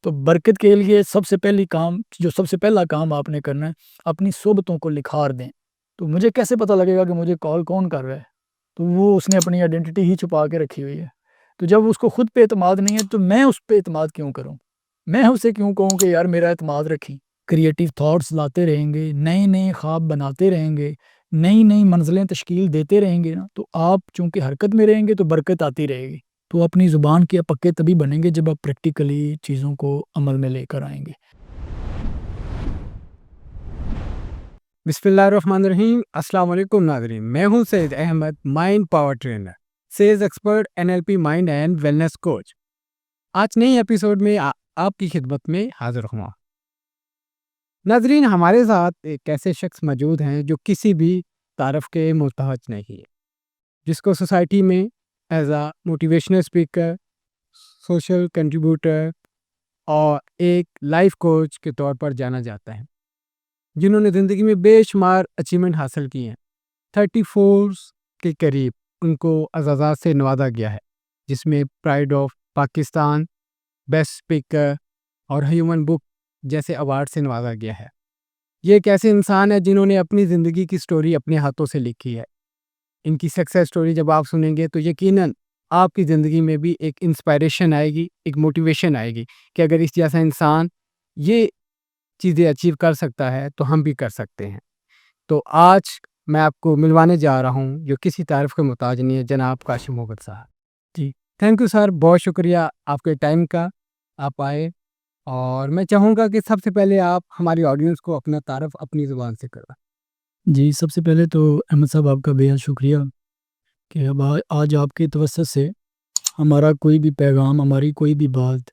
تو برکت کے لیے سب سے پہلا کام آپ نے کرنا ہے، اپنی صحبتوں کو نکھار دیں۔ تو مجھے کیسے پتہ لگے گا کہ مجھے کال کون کر رہا ہے؟ تو وہ اس نے اپنی آئیڈینٹی ہی چھپا کے رکھی ہوئی ہے۔ تو جب اس کو خود پہ اعتماد نہیں ہے تو میں اس پہ اعتماد کیوں کروں؟ میں اسے کیوں کہوں کہ یار میرا اعتماد رکھی؟ کریٹیو تھاٹس لاتے رہیں گے، نئے نئے خواب بناتے رہیں گے، نئی نئی منزلیں تشکیل دیتے رہیں گے نا، تو آپ چونکہ حرکت میں رہیں گے تو برکت آتی رہے گی۔ تو اپنی زبان کے پکے تبھی بنیں گے جب آپ پریکٹیکلی چیزوں کو عمل میں لے کر آئیں گے۔ بسم اللہ الرحمن الرحیم۔ السلام علیکم ناظرین، میں ہوں Syed Ahmed, mind power trainer, sales expert, NLP mind and wellness coach. آج نئی ایپیسوڈ میں آپ کی خدمت میں حاضر ہوں۔ ناظرین، ہمارے ساتھ ایک ایسے شخص موجود ہیں جو کسی بھی تعارف کے محتاج نہیں ہے، جس کو سوسائٹی میں as a motivational speaker, social contributor اور ایک لائف کوچ کے طور پر جانا جاتا ہے، جنہوں نے زندگی میں بے شمار اچیومنٹ حاصل کی ہیں۔ 34 کے قریب ان کو اعزازات سے نوازا گیا ہے، جس میں pride of Pakistan, best speaker اور ہیومن بک جیسے ایوارڈ سے نوازا گیا ہے۔ یہ ایک ایسے انسان ہے جنہوں نے اپنی زندگی کی سٹوری اپنے ہاتھوں سے لکھی ہے۔ ان کی سکسیس سٹوری جب آپ سنیں گے تو یقیناً آپ کی زندگی میں بھی ایک انسپائریشن آئے گی، ایک موٹیویشن آئے گی کہ اگر اس جیسا انسان یہ چیزیں اچیو کر سکتا ہے تو ہم بھی کر سکتے ہیں۔ تو آج میں آپ کو ملوانے جا رہا ہوں جو کسی تعریف کے محتاج نہیں ہے، جناب کاشم موغل صاحب۔ جی تھینک یو سر، بہت شکریہ آپ کے ٹائم کا، آپ آئے۔ اور میں چاہوں گا کہ سب سے پہلے آپ ہماری آڈینس کو اپنا تعارف اپنی زبان سے کروائیں۔ جی، سب سے پہلے تو احمد صاحب آپ کا بے حد شکریہ کہ اب آج آپ کے توسط سے ہمارا کوئی بھی پیغام، ہماری کوئی بھی بات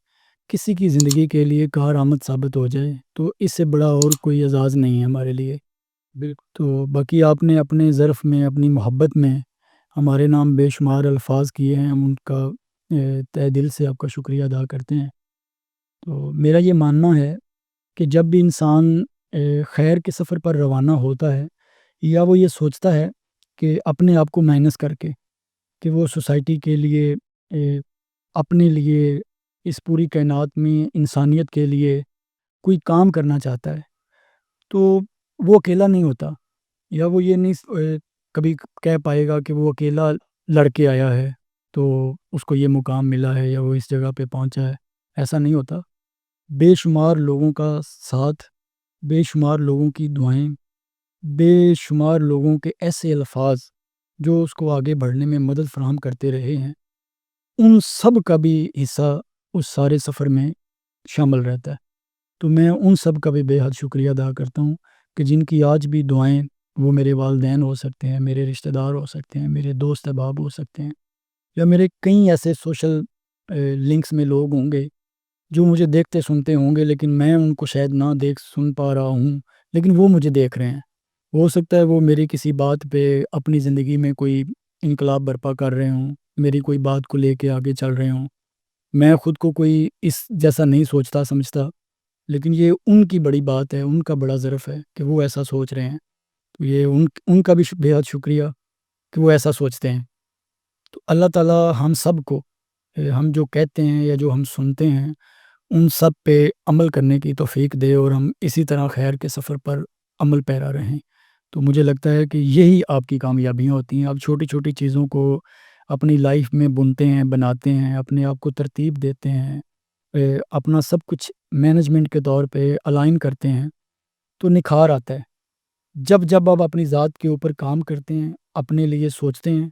کسی کی زندگی کے لیے کارآمد ثابت ہو جائے تو اس سے بڑا اور کوئی اعزاز نہیں ہے ہمارے لیے۔ بالکل۔ تو باقی آپ نے اپنے ظرف میں، اپنی محبت میں ہمارے نام بے شمار الفاظ کیے ہیں، ہم ان کا تہ دل سے آپ کا شکریہ ادا کرتے ہیں۔ تو میرا یہ ماننا ہے کہ جب بھی انسان خیر کے سفر پر روانہ ہوتا ہے یا وہ یہ سوچتا ہے کہ اپنے آپ کو مائنس کر کے کہ وہ سوسائٹی کے لیے، اپنے لیے، اس پوری کائنات میں انسانیت کے لیے کوئی کام کرنا چاہتا ہے، تو وہ اکیلا نہیں ہوتا، یا وہ یہ نہیں کبھی کہہ پائے گا کہ وہ اکیلا لڑ کے آیا ہے تو اس کو یہ مقام ملا ہے یا وہ اس جگہ پہ پہنچا ہے۔ ایسا نہیں ہوتا۔ بے شمار لوگوں کا ساتھ، بے شمار لوگوں کی دعائیں، بے شمار لوگوں کے ایسے الفاظ جو اس کو آگے بڑھنے میں مدد فراہم کرتے رہے ہیں، ان سب کا بھی حصہ اس سارے سفر میں شامل رہتا ہے۔ تو میں ان سب کا بھی بے حد شکریہ ادا کرتا ہوں کہ جن کی آج بھی دعائیں، وہ میرے والدین ہو سکتے ہیں، میرے رشتہ دار ہو سکتے ہیں، میرے دوست احباب ہو سکتے ہیں، یا میرے کئی ایسے سوشل لنکس میں لوگ ہوں گے جو مجھے دیکھتے سنتے ہوں گے، لیکن میں ان کو شاید نہ دیکھ سن پا رہا ہوں، لیکن وہ مجھے دیکھ رہے ہیں۔ ہو سکتا ہے وہ میری کسی بات پہ اپنی زندگی میں کوئی انقلاب برپا کر رہے ہوں، میری کوئی بات کو لے کے آگے چل رہے ہوں۔ میں خود کو کوئی اس جیسا نہیں سوچتا سمجھتا، لیکن یہ ان کی بڑی بات ہے، ان کا بڑا ظرف ہے کہ وہ ایسا سوچ رہے ہیں۔ تو یہ ان کا بھی بے حد شکریہ کہ وہ ایسا سوچتے ہیں۔ تو اللہ تعالیٰ ہم سب کو، ہم جو کہتے ہیں یا جو ہم سنتے ہیں، ان سب پہ عمل کرنے کی توفیق دے اور ہم اسی طرح خیر کے سفر پر عمل پیرا رہیں۔ تو مجھے لگتا ہے کہ یہی آپ کی کامیابیاں ہوتی ہیں۔ آپ چھوٹی چھوٹی چیزوں کو اپنی لائف میں بنتے ہیں، بناتے ہیں، اپنے آپ کو ترتیب دیتے ہیں، اپنا سب کچھ مینجمنٹ کے طور پہ الائن کرتے ہیں، تو نکھار آتا ہے۔ جب آپ اپنی ذات کے اوپر کام کرتے ہیں، اپنے لیے سوچتے ہیں،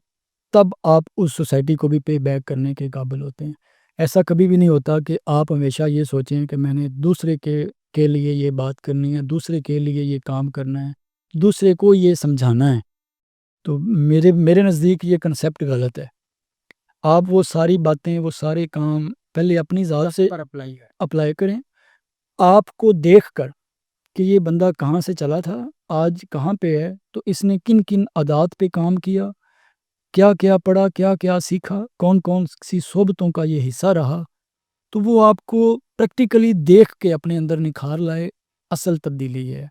تب آپ اس سوسائٹی کو بھی پے بیک کرنے کے قابل ہوتے ہیں۔ ایسا کبھی بھی نہیں ہوتا کہ آپ ہمیشہ یہ سوچیں کہ میں نے دوسرے کے لیے یہ بات کرنی ہے، دوسرے کے لیے یہ کام کرنا ہے، دوسرے کو یہ سمجھانا ہے۔ تو میرے نزدیک یہ کنسیپٹ غلط ہے۔ آپ وہ ساری باتیں، وہ سارے کام پہلے اپنی ذات سے اپلائی کریں، آپ کو دیکھ کر کہ یہ بندہ کہاں سے چلا تھا، آج کہاں پہ ہے، تو اس نے کن کن عادات پہ کام کیا، کیا کیا پڑھا، کیا کیا سیکھا، کون کون سی صحبتوں کا یہ حصہ رہا، تو وہ آپ کو پریکٹیکلی دیکھ کے اپنے اندر نکھار لائے۔ اصل تبدیلی ہے۔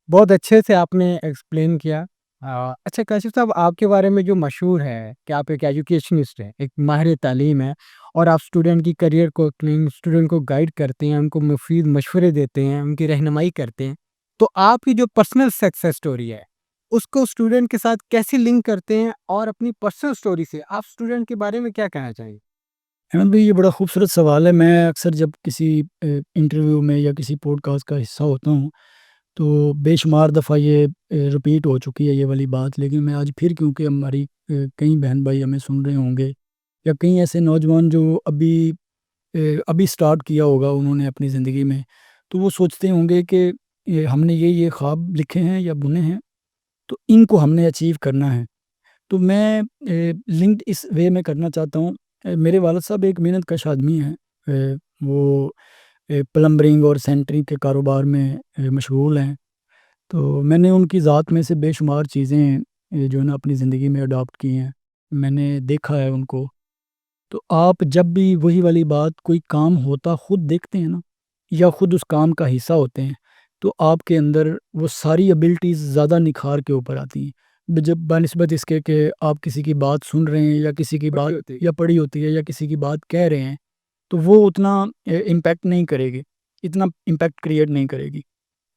بہت اچھے سے آپ نے ایکسپلین کیا اچھا کاشف صاحب، آپ کے بارے میں جو مشہور ہے کہ آپ ایک ایجوکیشنسٹ ہیں، ایک ماہر تعلیم ہیں، اور آپ اسٹوڈنٹ کی کریئر کو اسٹوڈنٹ کو گائیڈ کرتے ہیں، ان کو مفید مشورے دیتے ہیں، ان کی رہنمائی کرتے ہیں. تو آپ کی جو پرسنل سکسیس اسٹوری ہے اس کو اسٹوڈنٹ کے ساتھ کیسے لنک کرتے ہیں، اور اپنی پرسنل اسٹوری سے آپ اسٹوڈنٹ کے بارے میں کیا کہنا چاہیں گے؟ احمد بھائی، یہ بڑا خوبصورت سوال ہے. میں اکثر جب کسی انٹرویو میں یا کسی پوڈ کاسٹ کا حصہ ہوتا ہوں تو بے شمار دفعہ یہ رپیٹ ہو چکی ہے یہ والی بات، لیکن میں آج پھر، کیونکہ ہماری کئی بہن بھائی ہمیں سن رہے ہوں گے، یا کئی ایسے نوجوان جو ابھی سٹارٹ کیا ہوگا انہوں نے اپنی زندگی میں، تو وہ سوچتے ہوں گے کہ ہم نے یہ خواب لکھے ہیں یا بنے ہیں، تو ان کو ہم نے اچیو کرنا ہے. تو میں لنکڈ اس وے میں کرنا چاہتا ہوں. میرے والد صاحب ایک محنت کش آدمی ہیں. وہ پلمبرنگ اور سینٹرنگ کے کاروبار میں مشغول ہیں. تو میں نے ان کی ذات میں سے بے شمار چیزیں جو ہے نا اپنی زندگی میں اڈاپٹ کی ہیں. میں نے دیکھا ہے ان کو. تو آپ جب بھی وہی والی بات، کوئی کام ہوتا خود دیکھتے ہیں نا، یا خود اس کام کا حصہ ہوتے ہیں، تو آپ کے اندر وہ ساری ایبلٹیز زیادہ نکھار کے اوپر آتی ہیں. جب بنسبت اس کے کہ آپ کسی کی بات سن رہے ہیں، یا کسی کی بات یا پڑھی ہوتی ہے، یا کسی کی بات کہہ رہے ہیں، تو وہ اتنا امپیکٹ نہیں کرے گی، اتنا امپیکٹ کریٹ نہیں کرے گی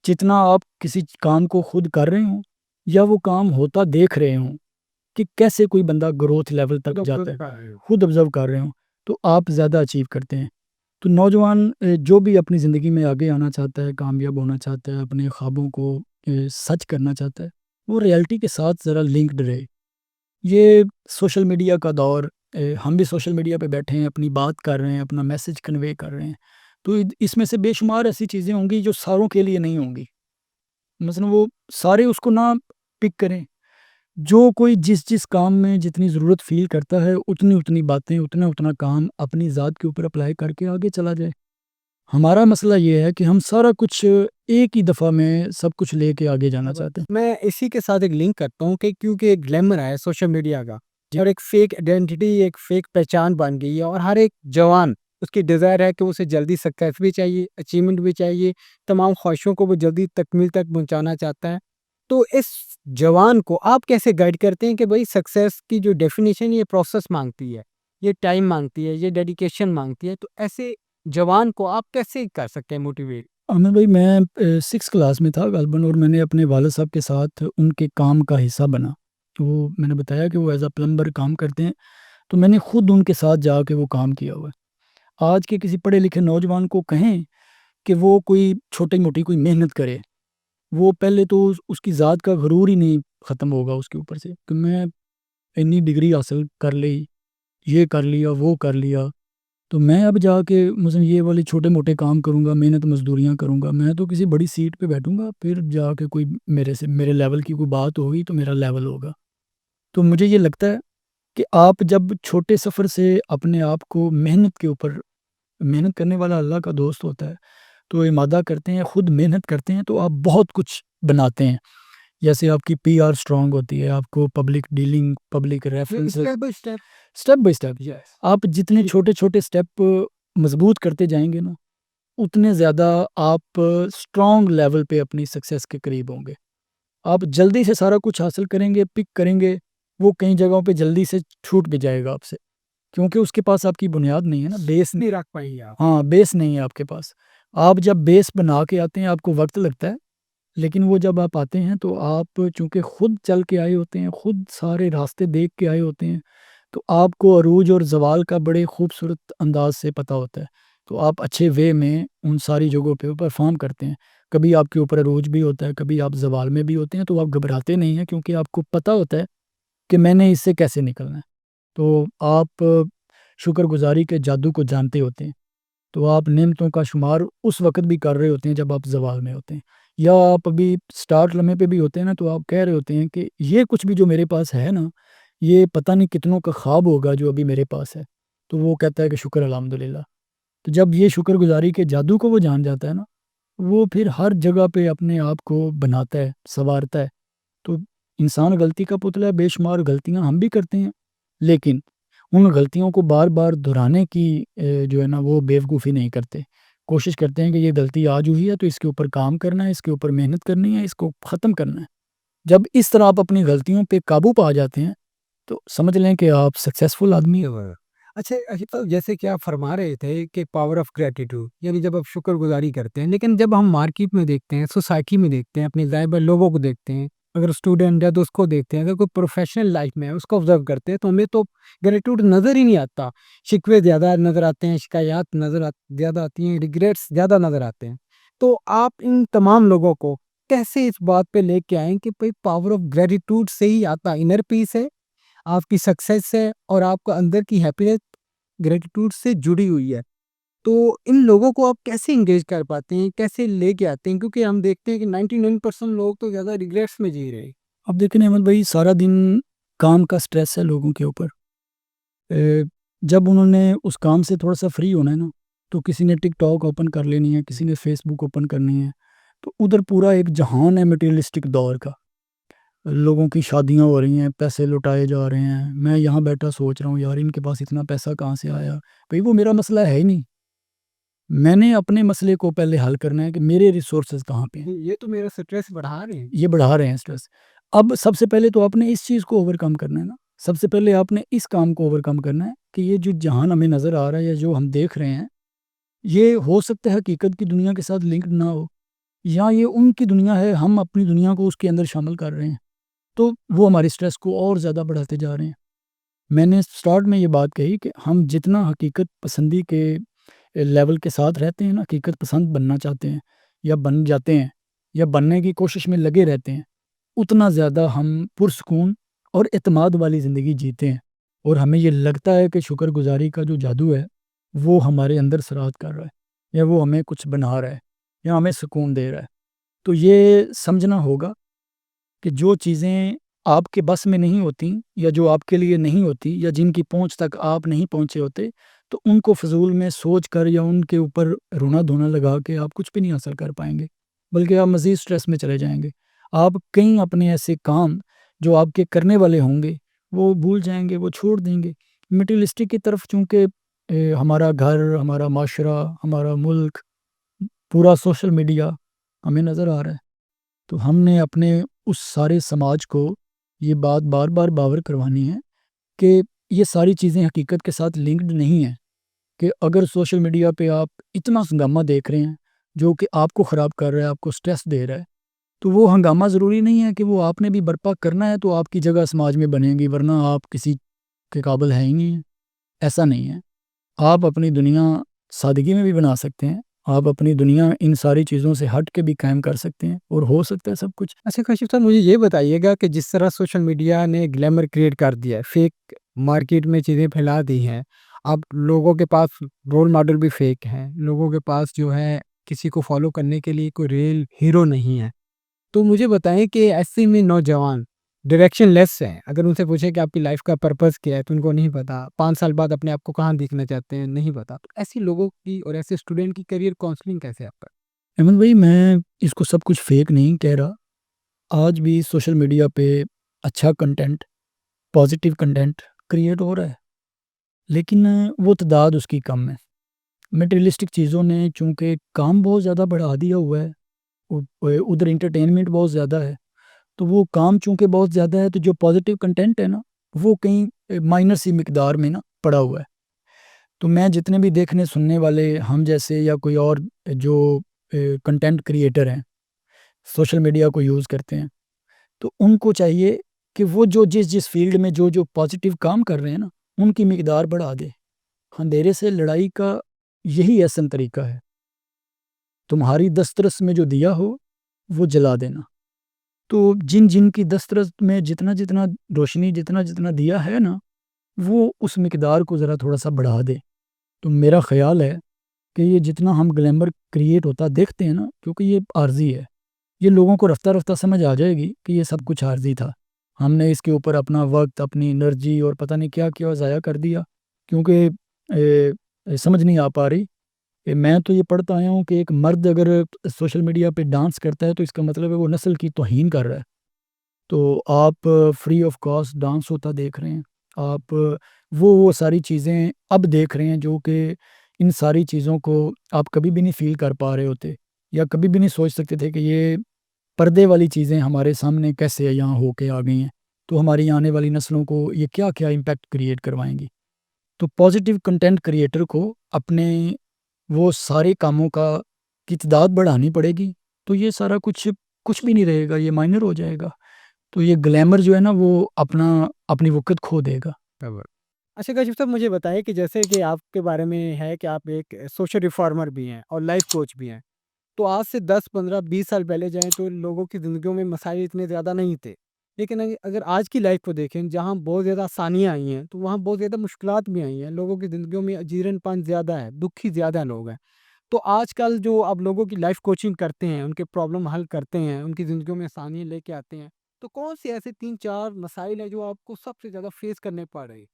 جتنا آپ کسی کام کو خود کر رہے ہوں، یا وہ کام ہوتا دیکھ رہے ہوں کہ کیسے کوئی بندہ گروتھ لیول تک جاتا ہے، خود آبزرو کر رہے ہوں، تو آپ زیادہ اچیو کرتے ہیں. تو نوجوان جو بھی اپنی زندگی میں آگے آنا چاہتا ہے، کامیاب ہونا چاہتا ہے، اپنے خوابوں کو سچ کرنا چاہتا ہے، وہ ریئلٹی کے ساتھ ذرا لنکڈ رہے. یہ سوشل میڈیا کا دور، ہم بھی سوشل میڈیا پہ بیٹھے ہیں، اپنی بات کر رہے ہیں، اپنا میسج کنوے کر رہے ہیں. تو اس میں سے بے شمار ایسی چیزیں ہوں گی جو ساروں کے لیے نہیں ہوں گی. مثلا وہ سارے اس کو نہ پک کریں. جو کوئی جس کام میں جتنی ضرورت فیل کرتا ہے، اتنی باتیں، اتنا کام اپنی ذات کے اوپر اپلائی کر کے آگے چلا جائے. ہمارا مسئلہ یہ ہے کہ ہم سارا کچھ ایک ہی دفعہ میں سب کچھ لے کے آگے جانا چاہتے ہیں. میں اسی کے ساتھ ایک لنک کرتا ہوں کہ کیونکہ ایک گلیمر ہے سوشل میڈیا کا، اور ایک فیک آئیڈینٹی، ایک فیک پہچان بن گئی ہے، اور ہر ایک جوان اس کی ڈیزائر ہے کہ اسے جلدی سکسیس بھی چاہیے، اچیومنٹ بھی چاہیے، تمام خواہشوں کو وہ جلدی تکمیل تک پہنچانا چاہتا ہے. تو اس جوان کو آپ کیسے گائیڈ کرتے ہیں کہ بھائی سکسیس کی جو ڈیفینیشن یہ پروسیس مانگتی ہے، یہ ٹائم مانگتی ہے، یہ ڈیڈیکیشن مانگتی ہے، تو ایسے جوان کو آپ کیسے کر سکتے ہیں موٹیویٹ؟ عامر بھائی، میں 6 کلاس میں تھا غالباً، اور میں نے اپنے والد صاحب کے ساتھ ان کے کام کا حصہ بنا. وہ میں نے بتایا کہ وہ ایز اے پلمبر کام کرتے ہیں، تو میں نے خود ان کے ساتھ جا کے وہ کام کیا ہوا ہے. آج کے کسی پڑھے لکھے نوجوان کو کہیں کہ وہ کوئی چھوٹی موٹی کوئی محنت کرے، وہ پہلے تو اس کی ذات کا غرور ہی نہیں ختم ہوگا اس کے اوپر سے کہ میں اتنی ڈگری حاصل کر لی، یہ کر لیا، وہ کر لیا، تو میں اب جا کے مثلا یہ والے چھوٹے موٹے کام کروں گا، محنت مزدوریاں کروں گا. میں تو کسی بڑی سیٹ پہ بیٹھوں گا، پھر جا کے کوئی میرے لیول کی کوئی بات ہوگی تو میرا لیول ہوگا. تو مجھے یہ لگتا ہے کہ آپ جب چھوٹے سفر سے اپنے آپ کو محنت کے اوپر، محنت کرنے والا اللہ کا دوست ہوتا ہے، تو امادہ کرتے ہیں، خود محنت کرتے ہیں، تو آپ بہت کچھ بناتے ہیں. جیسے آپ کی پی آر اسٹرانگ ہوتی ہے، آپ کو public dealing, public reference, step by step آپ جتنے چھوٹے چھوٹے اسٹیپ مضبوط کرتے جائیں گے نا، اتنے زیادہ آپ اسٹرانگ لیول پہ اپنی سکسیس کے قریب ہوں گے. آپ جلدی سے سارا کچھ حاصل کریں گے، پک کریں گے، وہ کئی جگہوں پہ جلدی سے چھوٹ بھی جائے گا آپ سے، کیونکہ اس کے پاس آپ کی بنیاد نہیں ہے نا، بیس نہیں رکھ پائیں گے آپ. ہاں، بیس نہیں ہے آپ کے پاس. آپ جب بیس بنا کے آتے ہیں آپ کو وقت لگتا ہے، لیکن وہ جب آپ آتے ہیں تو آپ چونکہ خود چل کے آئے ہوتے ہیں، خود سارے راستے دیکھ کے آئے ہوتے ہیں، تو آپ کو عروج اور زوال کا بڑے خوبصورت انداز سے پتہ ہوتا ہے. تو آپ اچھے وے میں ان ساری جگہوں پہ پرفارم کرتے ہیں. کبھی آپ کے اوپر عروج بھی ہوتا ہے، کبھی آپ زوال میں بھی ہوتے ہیں، تو آپ گھبراتے نہیں ہیں، کیونکہ آپ کو پتہ ہوتا ہے کہ میں نے اس سے کیسے نکلنا ہے. تو آپ شکر گزاری کے جادو کو جانتے ہوتے ہیں. تو آپ نعمتوں کا شمار اس وقت بھی کر رہے ہوتے ہیں جب آپ زوال میں ہوتے ہیں، یا آپ ابھی سٹارٹ لمحے پہ بھی ہوتے ہیں نا، تو آپ کہہ رہے ہوتے ہیں کہ یہ کچھ بھی جو میرے پاس ہے نا، یہ پتہ نہیں کتنوں کا خواب ہوگا جو ابھی میرے پاس ہے. تو وہ کہتا ہے کہ شکر الحمدللہ. تو جب یہ شکر گزاری کے جادو کو وہ جان جاتا ہے نا، وہ پھر ہر جگہ پہ اپنے آپ کو بناتا ہے، سنوارتا ہے. تو انسان غلطی کا پتلا ہے، بے شمار غلطیاں ہم بھی کرتے ہیں، لیکن ان غلطیوں کو بار بار دہرانے کی جو ہے نا وہ بیوقوفی نہیں کرتے. کوشش کرتے ہیں کہ یہ غلطی آج ہوئی ہے تو اس کے اوپر کام کرنا ہے، اس کے اوپر محنت کرنی ہے، اس کو ختم کرنا ہے. جب اس طرح آپ اپنی غلطیوں پہ قابو پا جاتے ہیں تو سمجھ لیں کہ آپ سکسیزفل آدمی ہیں۔ اچھا صاحب، جیسے کہ آپ فرما رہے تھے کہ پاور آف گریٹیٹیوڈ، یعنی جب آپ شکر گزاری کرتے ہیں، لیکن جب ہم مارکیٹ میں دیکھتے ہیں، سوسائٹی میں دیکھتے ہیں، اپنے ظاہر لوگوں کو دیکھتے ہیں، اگر اسٹوڈنٹ ہے تو اس کو دیکھتے ہیں، اگر کوئی پروفیشنل لائف میں ہے اس کو آبزرو کرتے ہیں، تو ہمیں تو گریٹیوڈ نظر ہی نہیں آتا، شکوے زیادہ نظر آتے ہیں، شکایات زیادہ آتی ہیں، ریگریٹس زیادہ نظر آتے ہیں۔ تو آپ ان تمام لوگوں کو کیسے اس بات پہ لے کے آئیں کہ بھائی پاور آف گریٹیٹیوڈ سے ہی آتا انر پیس ہے، آپ کی سکسیس ہے، اور آپ کا اندر کی ہیپینس گریٹیٹیوڈ سے جڑی ہوئی ہے؟ تو ان لوگوں کو آپ کیسے انگیج کر پاتے ہیں، کیسے لے کے آتے ہیں؟ کیونکہ ہم دیکھتے ہیں کہ 99% لوگ تو زیادہ ریگریٹس میں جی رہے ہیں۔ اب دیکھیں احمد بھائی، سارا دن کام کا سٹریس ہے لوگوں کے اوپر۔ جب انہوں نے اس کام سے تھوڑا سا فری ہونا ہے نا، تو کسی نے ٹک ٹاک اوپن کر لینی ہے، کسی نے فیس بک اوپن کرنی ہے، تو ادھر پورا ایک جہان ہے مٹیریلسٹک دور کا۔ لوگوں کی شادیاں ہو رہی ہیں، پیسے لٹائے جا رہے ہیں، میں یہاں بیٹھا سوچ رہا ہوں یار ان کے پاس اتنا پیسہ کہاں سے آیا؟ بھئی وہ میرا مسئلہ ہے ہی نہیں، میں نے اپنے مسئلے کو پہلے حل کرنا ہے کہ میرے ریسورسز کہاں پہ ہیں۔ یہ تو میرا سٹریس بڑھا رہے ہیں۔ یہ بڑھا رہے ہیں سٹریس۔ اب سب سے پہلے تو آپ نے اس چیز کو اوور کم کرنا ہے نا، سب سے پہلے آپ نے اس کام کو اوور کم کرنا ہے کہ یہ جو جہان ہمیں نظر آ رہا ہے یا جو ہم دیکھ رہے ہیں، یہ ہو سکتا ہے حقیقت کی دنیا کے ساتھ لنکڈ نہ ہو، یا یہ ان کی دنیا ہے، ہم اپنی دنیا کو اس کے اندر شامل کر رہے ہیں، تو وہ ہماری سٹریس کو اور زیادہ بڑھاتے جا رہے ہیں۔ میں نے سٹارٹ میں یہ بات کہی کہ ہم جتنا حقیقت پسندی کے لیول کے ساتھ رہتے ہیں نا، حقیقت پسند بننا چاہتے ہیں یا بن جاتے ہیں یا بننے کی کوشش میں لگے رہتے ہیں، اتنا زیادہ ہم پرسکون اور اعتماد والی زندگی جیتے ہیں، اور ہمیں یہ لگتا ہے کہ شکر گزاری کا جو جادو ہے وہ ہمارے اندر سرات کر رہا ہے، یا وہ ہمیں کچھ بنا رہا ہے، یا ہمیں سکون دے رہا ہے۔ تو یہ سمجھنا ہوگا کہ جو چیزیں آپ کے بس میں نہیں ہوتی، یا جو آپ کے لیے نہیں ہوتی، یا جن کی پہنچ تک آپ نہیں پہنچے ہوتے، تو ان کو فضول میں سوچ کر یا ان کے اوپر رونا دھونا لگا کے آپ کچھ بھی نہیں حاصل کر پائیں گے، بلکہ آپ مزید سٹریس میں چلے جائیں گے۔ آپ کئی اپنے ایسے کام جو آپ کے کرنے والے ہوں گے وہ بھول جائیں گے، وہ چھوڑ دیں گے۔ مٹیریلسٹک کی طرف چونکہ ہمارا گھر، ہمارا معاشرہ، ہمارا ملک، پورا سوشل میڈیا ہمیں نظر آ رہا ہے، تو ہم نے اپنے اس سارے سماج کو یہ بات بار بار باور کروانی ہے کہ یہ ساری چیزیں حقیقت کے ساتھ لنکڈ نہیں ہیں، کہ اگر سوشل میڈیا پہ آپ اتنا ہنگامہ دیکھ رہے ہیں جو کہ آپ کو خراب کر رہا ہے، آپ کو سٹریس دے رہا ہے، تو وہ ہنگامہ ضروری نہیں ہے کہ وہ آپ نے بھی برپا کرنا ہے تو آپ کی جگہ سماج میں بنے گی، ورنہ آپ کسی کے قابل ہیں ہی نہیں ہیں۔ ایسا نہیں ہے۔ آپ اپنی دنیا سادگی میں بھی بنا سکتے ہیں، آپ اپنی دنیا ان ساری چیزوں سے ہٹ کے بھی قائم کر سکتے ہیں، اور ہو سکتا ہے سب کچھ۔ اچھا کاشف صاحب، مجھے یہ بتائیے گا کہ جس طرح سوشل میڈیا نے گلیمر کریٹ کر دیا ہے، فیک مارکیٹ میں چیزیں پھیلا دی ہیں، اب لوگوں کے پاس رول ماڈل بھی فیک ہیں، لوگوں کے پاس جو ہے کسی کو فالو کرنے کے لیے کوئی ریل ہیرو نہیں ہے، تو مجھے بتائیں کہ ایسے میں نوجوان ڈائریکشن لیس ہیں، اگر ان سے پوچھیں کہ آپ کی لائف کا پرپس کیا ہے تو ان کو نہیں پتا، 5 سال بعد اپنے آپ کو کہاں دیکھنا چاہتے ہیں نہیں پتا، تو ایسی لوگوں کی اور ایسے اسٹوڈنٹ کی کیریئر کاؤنسلنگ کیسے آپ کا؟ احمد بھائی، میں اس کو سب کچھ فیک نہیں کہہ رہا، آج بھی سوشل میڈیا پہ اچھا کنٹینٹ، پازیٹیو کنٹینٹ کریٹ ہو رہا ہے، لیکن وہ تعداد اس کی کم ہے۔ میٹیریلسٹک چیزوں نے چونکہ کام بہت زیادہ بڑھا دیا ہوا ہے، ادھر انٹرٹینمنٹ بہت زیادہ ہے، تو وہ کام چونکہ بہت زیادہ ہے، تو جو پازیٹیو کنٹینٹ ہے نا وہ کہیں مائنر سی مقدار میں نا پڑا ہوا ہے۔ تو میں جتنے بھی دیکھنے سننے والے ہم جیسے یا کوئی اور جو کنٹینٹ کریٹر ہیں، سوشل میڈیا کو یوز کرتے ہیں، تو ان کو چاہیے کہ وہ جو جس فیلڈ میں جو پازیٹیو کام کر رہے ہیں نا ان کی مقدار بڑھا دے۔ اندھیرے سے لڑائی کا یہی احسن طریقہ ہے، تمہاری دسترس میں جو دیا ہو وہ جلا دینا۔ تو جن کی دسترس میں جتنا روشنی، جتنا دیا ہے نا، وہ اس مقدار کو ذرا تھوڑا سا بڑھا دے۔ تو میرا خیال ہے کہ یہ جتنا ہم گلیمر کریٹ ہوتا دیکھتے ہیں نا، کیونکہ یہ عارضی ہے، یہ لوگوں کو رفتہ رفتہ سمجھ آ جائے گی کہ یہ سب کچھ عارضی تھا، ہم نے اس کے اوپر اپنا وقت، اپنی انرجی اور پتہ نہیں کیا کیا ضائع کر دیا، کیونکہ سمجھ نہیں آ پا رہی کہ میں تو یہ پڑھتا آیا ہوں کہ ایک مرد اگر سوشل میڈیا پہ ڈانس کرتا ہے تو اس کا مطلب ہے وہ نسل کی توہین کر رہا ہے۔ تو آپ فری آف کاسٹ ڈانس ہوتا دیکھ رہے ہیں، آپ وہ ساری چیزیں اب دیکھ رہے ہیں جو کہ ان ساری چیزوں کو آپ کبھی بھی نہیں فیل کر پا رہے ہوتے، یا کبھی بھی نہیں سوچ سکتے تھے کہ یہ پردے والی چیزیں ہمارے سامنے کیسے یہاں ہو کے آ گئی ہیں، تو ہماری آنے والی نسلوں کو یہ کیا کیا امپیکٹ کریٹ کروائیں گی۔ تو پازیٹیو کنٹینٹ کریٹر کو اپنے وہ سارے کاموں کی تعداد بڑھانی پڑے گی، تو یہ سارا کچھ بھی نہیں رہے گا، یہ مائنر ہو جائے گا، تو یہ گلیمر جو ہے نا وہ اپنی وقت کھو دے گا۔ اچھا کاشف صاحب، مجھے بتائیں کہ جیسے کہ آپ کے بارے میں ہے کہ آپ ایک سوشل ریفارمر بھی ہیں اور لائف کوچ بھی ہیں، تو آج سے 10 15 20 سال پہلے جائیں تو لوگوں کی زندگیوں میں مسائل اتنے زیادہ نہیں تھے، لیکن اگر آج کی لائف کو دیکھیں جہاں بہت زیادہ آسانیاں آئی ہیں تو وہاں بہت زیادہ مشکلات بھی آئی ہیں، لوگوں کی زندگیوں میں اجیرن پن زیادہ ہے، دکھی زیادہ لوگ ہیں۔ تو آج کل جو آپ لوگوں کی لائف کوچنگ کرتے ہیں، ان کے پرابلم حل کرتے ہیں، ان کی زندگیوں میں آسانیاں لے کے آتے ہیں، تو کون سے ایسے 3 4 مسائل ہیں جو آپ کو سب سے زیادہ فیس کرنے پڑ رہے ہیں؟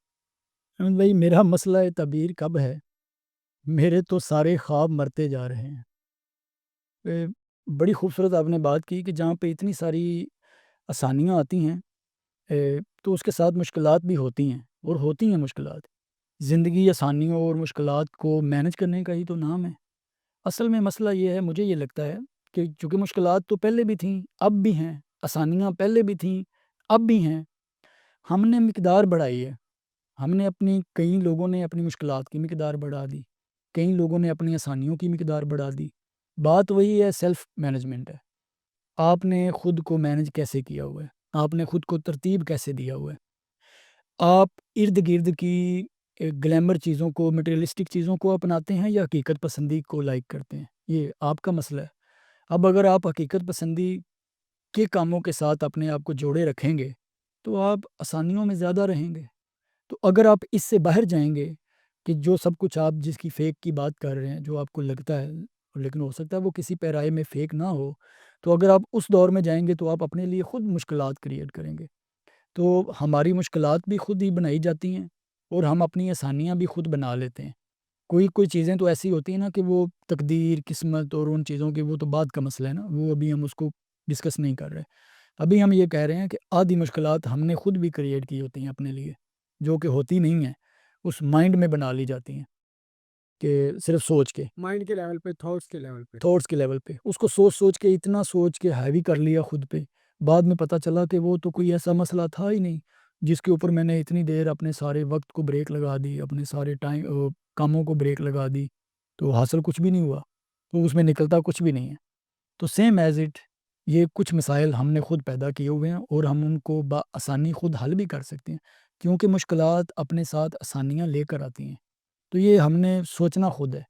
احمد بھائی، میرا مسئلہ تعبیر کب ہے؟ میرے تو سارے خواب مرتے جا رہے ہیں۔ بڑی خوبصورت آپ نے بات کی کہ جہاں پہ اتنی ساری آسانیاں آتی ہیں تو اس کے ساتھ مشکلات بھی ہوتی ہیں، اور ہوتی ہیں مشکلات۔ زندگی آسانیوں اور مشکلات کو مینج کرنے کا ہی تو نام ہے۔ اصل میں مسئلہ یہ ہے، مجھے یہ لگتا ہے کہ چونکہ مشکلات تو پہلے بھی تھیں، اب بھی ہیں، آسانیاں پہلے بھی تھیں، اب بھی ہیں، ہم نے مقدار بڑھائی ہے۔ کئی لوگوں نے اپنی مشکلات کی مقدار بڑھا دی، کئی لوگوں نے اپنی آسانیوں کی مقدار بڑھا دی۔ بات وہی ہے، سیلف مینجمنٹ ہے۔ آپ نے خود کو مینج کیسے کیا ہوا ہے، آپ نے خود کو ترتیب کیسے دیا ہوا ہے۔ آپ ارد گرد کی گلیمر چیزوں کو، مٹیریلسٹک چیزوں کو اپناتے ہیں یا حقیقت پسندی کو لائک کرتے ہیں، یہ آپ کا مسئلہ ہے۔ اب اگر آپ حقیقت پسندی کے کاموں کے ساتھ اپنے آپ کو جوڑے رکھیں گے تو آپ آسانیوں میں زیادہ رہیں گے۔ تو اگر آپ اس سے باہر جائیں گے کہ جو سب کچھ آپ جس کی فیک کی بات کر رہے ہیں، جو آپ کو لگتا ہے، لیکن ہو سکتا ہے وہ کسی پیرائے میں فیک نہ ہو، تو اگر آپ اس دور میں جائیں گے تو آپ اپنے لیے خود مشکلات کریٹ کریں گے۔ تو ہماری مشکلات بھی خود ہی بنائی جاتی ہیں اور ہم اپنی آسانیاں بھی خود بنا لیتے ہیں۔ کوئی چیزیں تو ایسی ہوتی ہیں نا کہ وہ تقدیر، قسمت اور ان چیزوں کی وہ تو بعد کا مسئلہ ہے نا، وہ ابھی ہم اس کو ڈسکس نہیں کر رہے۔ ابھی ہم یہ کہہ رہے ہیں کہ آدھی مشکلات ہم نے خود بھی کریٹ کی ہوتی ہیں اپنے لیے، جو کہ ہوتی نہیں ہیں، اس مائنڈ میں بنا لی جاتی ہیں کہ صرف سوچ کے، مائنڈ کے لیول پہ، تھاٹس کے لیول پہ۔ تھاٹس کے لیول پہ اس کو سوچ کے اتنا سوچ کے ہیوی کر لیا خود پہ، بعد میں پتہ چلا کہ وہ تو کوئی ایسا مسئلہ تھا ہی نہیں جس کے اوپر میں نے اتنی دیر اپنے سارے وقت کو بریک لگا دی، اپنے سارے کاموں کو بریک لگا دی، تو حاصل کچھ بھی نہیں ہوا، تو اس میں نکلتا کچھ بھی نہیں ہے۔ تو سیم ایز اٹ، یہ کچھ مسائل ہم نے خود پیدا کیے ہوئے ہیں اور ہم ان کو بآسانی خود حل بھی کر سکتے ہیں، کیونکہ مشکلات اپنے ساتھ آسانیاں لے کر آتی ہیں۔ تو یہ ہم نے سوچنا خود ہے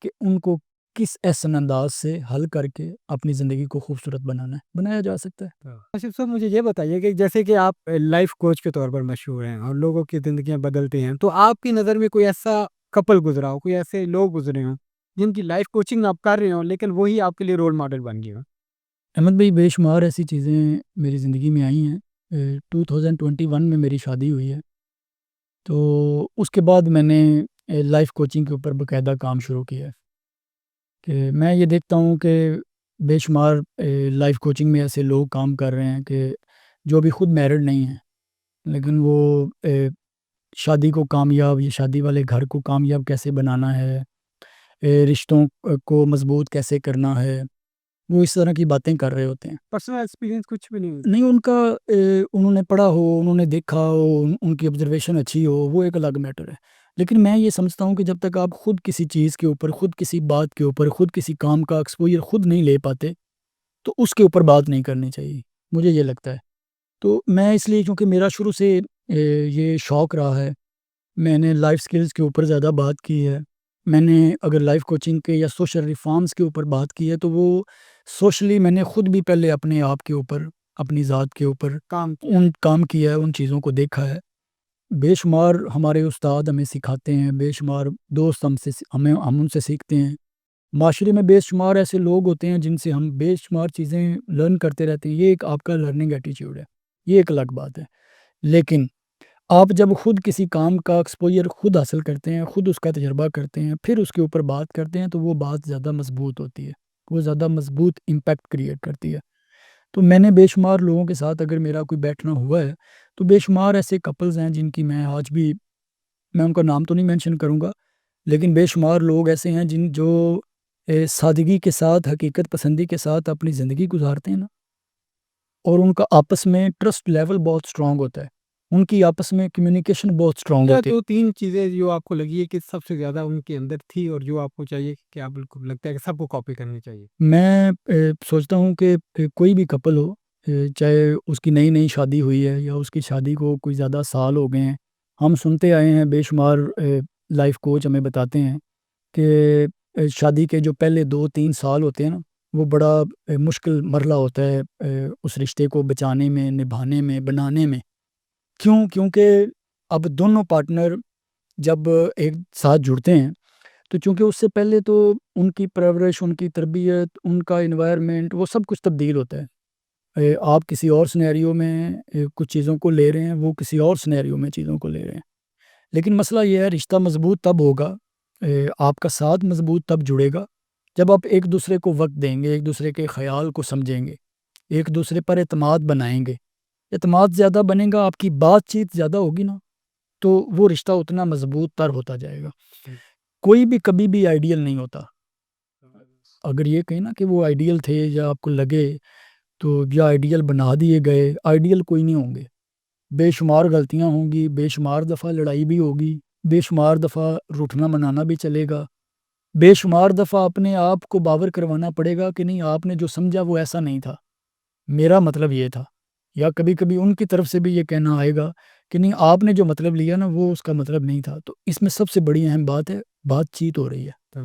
کہ ان کو کس احسن انداز سے حل کر کے اپنی زندگی کو خوبصورت بنایا جا سکتا ہے۔ آصف صاحب، مجھے یہ بتائیے کہ جیسے کہ آپ لائف کوچ کے طور پر مشہور ہیں اور لوگوں کی زندگیاں بدلتے ہیں، تو آپ کی نظر میں کوئی ایسا کپل گزرا ہو، کوئی ایسے لوگ گزرے ہوں جن کی لائف کوچنگ آپ کر رہے ہوں لیکن وہی آپ کے لیے رول ماڈل بن گئے ہوں؟ احمد بھائی، بے شمار ایسی چیزیں میری زندگی میں آئی ہیں۔ 2021 میں میری شادی ہوئی ہے، تو اس کے بعد میں نے لائف کوچنگ کے اوپر باقاعدہ کام شروع کیا ہے کہ میں یہ دیکھتا ہوں کہ بے شمار لائف کوچنگ میں ایسے لوگ کام کر رہے ہیں کہ جو ابھی خود میرڈ نہیں ہیں، لیکن وہ شادی کو کامیاب، یا شادی والے گھر کو کامیاب کیسے بنانا ہے، رشتوں کو مضبوط کیسے کرنا ہے، وہ اس طرح کی باتیں کر رہے ہوتے ہیں۔ پرسنل ایکسپیرینس کچھ بھی نہیں؟ نہیں، ان کا انہوں نے پڑھا ہو، انہوں نے دیکھا ہو، ان کی آبزرویشن اچھی ہو، وہ ایک الگ میٹر ہے۔ لیکن میں یہ سمجھتا ہوں کہ جب تک آپ خود کسی چیز کے اوپر، خود کسی بات کے اوپر، خود کسی کام کا ایکسپوجر خود نہیں لے پاتے تو اس کے اوپر بات نہیں کرنی چاہیے، مجھے یہ لگتا ہے۔ تو میں اس لیے، کیونکہ میرا شروع سے یہ شوق رہا ہے، میں نے لائف سکلز کے اوپر زیادہ بات کی ہے۔ میں نے اگر لائف کوچنگ کے یا سوشل ریفارمز کے اوپر بات کی ہے تو وہ سوشلی میں نے خود بھی پہلے اپنے آپ کے اوپر، اپنی ذات کے اوپر کام کیا ہے، ان چیزوں کو دیکھا ہے۔ بے شمار ہمارے استاد ہمیں سکھاتے ہیں، بے شمار دوست ہم ان سے سیکھتے ہیں۔ معاشرے میں بے شمار ایسے لوگ ہوتے ہیں جن سے ہم بے شمار چیزیں لرن کرتے رہتے ہیں، یہ ایک آپ کا لرننگ ایٹیچیوڈ ہے، یہ ایک الگ بات ہے۔ لیکن آپ جب خود کسی کام کا ایکسپوجر خود حاصل کرتے ہیں، خود اس کا تجربہ کرتے ہیں، پھر اس کے اوپر بات کرتے ہیں، تو وہ بات زیادہ مضبوط ہوتی ہے، وہ زیادہ مضبوط امپیکٹ کریٹ کرتی ہے۔ تو میں نے بے شمار لوگوں کے ساتھ اگر میرا کوئی بیٹھنا ہوا ہے تو بے شمار ایسے کپلز ہیں جن کی میں آج بھی، میں ان کا نام تو نہیں مینشن کروں گا، لیکن بے شمار لوگ ایسے ہیں جو سادگی کے ساتھ، حقیقت پسندی کے ساتھ اپنی زندگی گزارتے ہیں نا، اور ان کا آپس میں ٹرسٹ لیول بہت اسٹرانگ ہوتا ہے، ان کی آپس میں کمیونیکیشن بہت اسٹرانگ ہوتی ہے۔ 2-3 چیزیں جو آپ کو لگی ہے کہ سب سے زیادہ ان کے اندر تھی اور جو آپ کو چاہیے کہ آپ بالکل لگتا ہے کہ سب کو کاپی کرنی چاہیے؟ میں سوچتا ہوں کہ کوئی بھی کپل ہو، چاہے اس کی نئی نئی شادی ہوئی ہے یا اس کی شادی کو کوئی زیادہ سال ہو گئے ہیں، ہم سنتے آئے ہیں، بے شمار لائف کوچ ہمیں بتاتے ہیں کہ شادی کے جو پہلے 2-3 سال ہوتے ہیں نا، وہ بڑا مشکل مرحلہ ہوتا ہے اس رشتے کو بچانے میں، نبھانے میں، بنانے میں۔ کیوں؟ کیونکہ اب دونوں پارٹنر جب ایک ساتھ جڑتے ہیں تو چونکہ اس سے پہلے تو ان کی پرورش، ان کی تربیت، ان کا انوائرمنٹ، وہ سب کچھ تبدیل ہوتا ہے۔ آپ کسی اور سنیریو میں کچھ چیزوں کو لے رہے ہیں، وہ کسی اور سنیریو میں چیزوں کو لے رہے ہیں۔ لیکن مسئلہ یہ ہے، رشتہ مضبوط تب ہوگا، آپ کا ساتھ مضبوط تب جڑے گا جب آپ ایک دوسرے کو وقت دیں گے، ایک دوسرے کے خیال کو سمجھیں گے، ایک دوسرے پر اعتماد بنائیں گے۔ اعتماد زیادہ بنے گا، آپ کی بات چیت زیادہ ہوگی نا، تو وہ رشتہ اتنا مضبوط تر ہوتا جائے گا۔ کوئی بھی کبھی بھی آئیڈیل نہیں ہوتا۔ اگر یہ کہیں نا کہ وہ آئیڈیل تھے یا آپ کو لگے تو یا آئیڈیل بنا دیے گئے، آئیڈیل کوئی نہیں ہوں گے۔ بے شمار غلطیاں ہوں گی، بے شمار دفعہ لڑائی بھی ہوگی، بے شمار دفعہ روٹھنا منانا بھی چلے گا، بے شمار دفعہ اپنے آپ کو باور کروانا پڑے گا کہ نہیں، آپ نے جو سمجھا وہ ایسا نہیں تھا، میرا مطلب یہ تھا۔ یا کبھی کبھی ان کی طرف سے بھی یہ کہنا آئے گا کہ نہیں، آپ نے جو مطلب لیا نا وہ اس کا مطلب نہیں تھا۔ تو اس میں سب سے بڑی اہم بات ہے، بات چیت ہو رہی ہے۔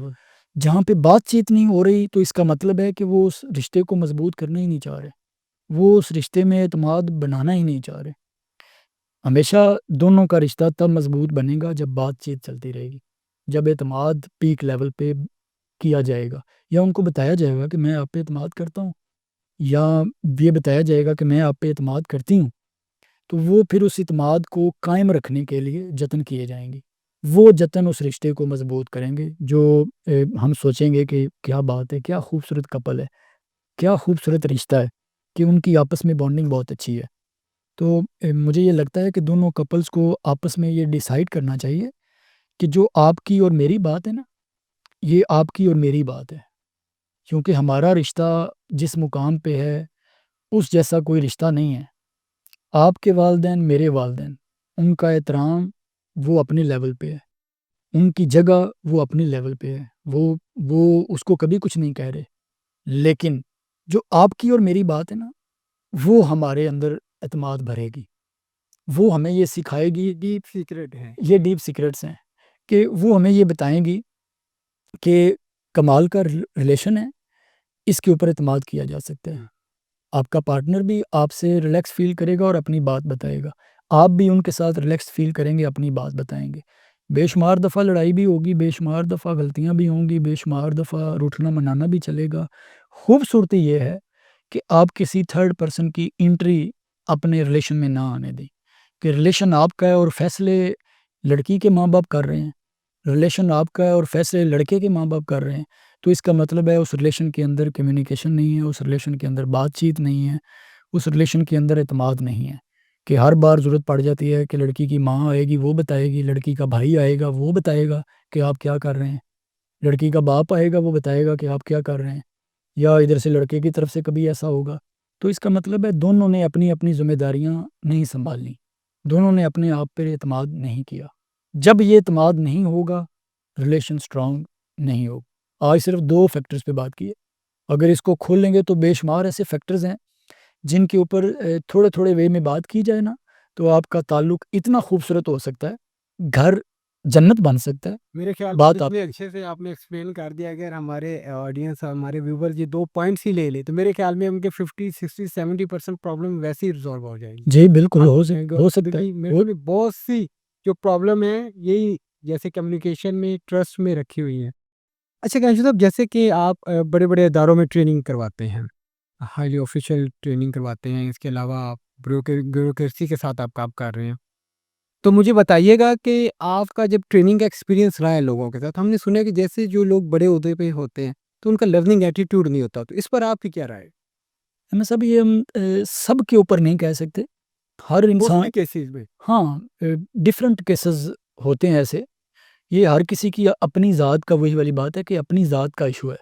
جہاں پہ بات چیت نہیں ہو رہی تو اس کا مطلب ہے کہ وہ اس رشتے کو مضبوط کرنا ہی نہیں چاہ رہے، وہ اس رشتے میں اعتماد بنانا ہی نہیں چاہ رہے۔ ہمیشہ دونوں کا رشتہ تب مضبوط بنے گا جب بات چیت چلتی رہے گی، جب اعتماد پیک لیول پہ کیا جائے گا، یا ان کو بتایا جائے گا کہ میں آپ پہ اعتماد کرتا ہوں، یا یہ بتایا جائے گا کہ میں آپ پہ اعتماد کرتی ہوں، تو وہ پھر اس اعتماد کو قائم رکھنے کے لیے جتن کیے جائیں گے۔ وہ جتن اس رشتے کو مضبوط کریں گے، جو ہم سوچیں گے کہ کیا بات ہے، کیا خوبصورت کپل ہے، کیا خوبصورت رشتہ ہے، کہ ان کی آپس میں بانڈنگ بہت اچھی ہے۔ تو مجھے یہ لگتا ہے کہ دونوں کپلز کو آپس میں یہ ڈیسائیڈ کرنا چاہیے کہ جو آپ کی اور میری بات ہے نا، یہ آپ کی اور میری بات ہے، کیونکہ ہمارا رشتہ جس مقام پہ ہے اس جیسا کوئی رشتہ نہیں ہے۔ آپ کے والدین، میرے والدین، ان کا احترام وہ اپنے لیول پہ ہے، ان کی جگہ وہ اپنی لیول پہ ہے، وہ اس کو کبھی کچھ نہیں کہہ رہے۔ لیکن جو آپ کی اور میری بات ہے نا، وہ ہمارے اندر اعتماد بھرے گی، وہ ہمیں یہ سکھائے گی، ڈیپ سیکرٹ ہے یہ ڈیپ سیکرٹس ہیں کہ وہ ہمیں یہ بتائیں گی کہ کمال کا ریلیشن ہے، اس کے اوپر اعتماد کیا جا سکتا ہے۔ آپ کا پارٹنر بھی آپ سے ریلیکس فیل کرے گا اور اپنی بات بتائے گا، آپ بھی ان کے ساتھ ریلیکس فیل کریں گے، اپنی بات بتائیں گے۔ بے شمار دفعہ لڑائی بھی ہوگی، بے شمار دفعہ غلطیاں بھی ہوں گی، بے شمار دفعہ روٹھنا منانا بھی چلے گا۔ خوبصورتی یہ ہے کہ آپ کسی تھرڈ پرسن کی انٹری اپنے ریلیشن میں نہ آنے دیں، کہ ریلیشن آپ کا ہے اور فیصلے لڑکی کے ماں باپ کر رہے ہیں، ریلیشن آپ کا ہے اور فیصلے لڑکے کے ماں باپ کر رہے ہیں، تو اس کا مطلب ہے اس ریلیشن کے اندر کمیونیکیشن نہیں ہے، اس ریلیشن کے اندر بات چیت نہیں ہے، اس ریلیشن کے اندر اعتماد نہیں ہے، کہ ہر بار ضرورت پڑ جاتی ہے کہ لڑکی کی ماں آئے گی وہ بتائے گی، لڑکی کا بھائی آئے گا وہ بتائے گا کہ آپ کیا کر رہے ہیں، لڑکی کا باپ آئے گا وہ بتائے گا کہ آپ کیا کر رہے ہیں، یا ادھر سے لڑکے کی طرف سے کبھی ایسا ہوگا۔ تو اس کا مطلب ہے دونوں نے اپنی اپنی ذمہ داریاں نہیں سنبھالیں، دونوں نے اپنے آپ پر اعتماد نہیں کیا۔ جب یہ اعتماد نہیں ہوگا، ریلیشن سٹرانگ نہیں ہوگا۔ آج صرف 2 فیکٹرز پہ بات کی ہے، اگر اس کو کھول لیں گے تو بے شمار ایسے فیکٹرز ہیں جن کے اوپر تھوڑے تھوڑے وے میں بات کی جائے نا، تو آپ کا تعلق اتنا خوبصورت ہو سکتا ہے، گھر جنت بن سکتا ہے۔ میرے خیال بات میں اتنے اچھے سے آپ نے ایکسپلین کر دیا، اگر ہمارے آڈینس، ہمارے ویور یہ 2 پوائنٹس ہی لے لے تو میرے خیال میں ان کے 50-60-70% پرابلم ویسے ہی ریزالو ہو جائے گی۔ جی بالکل ہو سکتا ہے۔ میرے بھی بہت سی جو پرابلم ہے یہی جیسے کمیونیکیشن میں، ٹرسٹ میں رکھی ہوئی ہے۔ اچھا کانشو صاحب، جیسے کہ آپ بڑے بڑے اداروں میں ٹریننگ کرواتے ہیں، ہائیلی آفیشیل ٹریننگ کرواتے ہیں، اس کے علاوہ آپ بیوروکریسی کے ساتھ آپ کام کر رہے ہیں، تو مجھے بتائیے گا کہ آپ کا جب ٹریننگ کا ایکسپیرینس رہا ہے لوگوں کے ساتھ، ہم نے سنا کہ جیسے جو لوگ بڑے عہدے پہ ہوتے ہیں تو ان کا لرننگ ایٹیٹیوڈ نہیں ہوتا، تو اس پر آپ کی کیا رائے ہے؟ میں سب یہ ہم سب کے اوپر نہیں کہہ سکتے، ہر انسان کیسز میں ہاں ڈفرینٹ کیسز ہوتے ہیں ایسے، یہ ہر کسی کی اپنی ذات کا، وہی والی بات ہے کہ اپنی ذات کا ایشو ہے،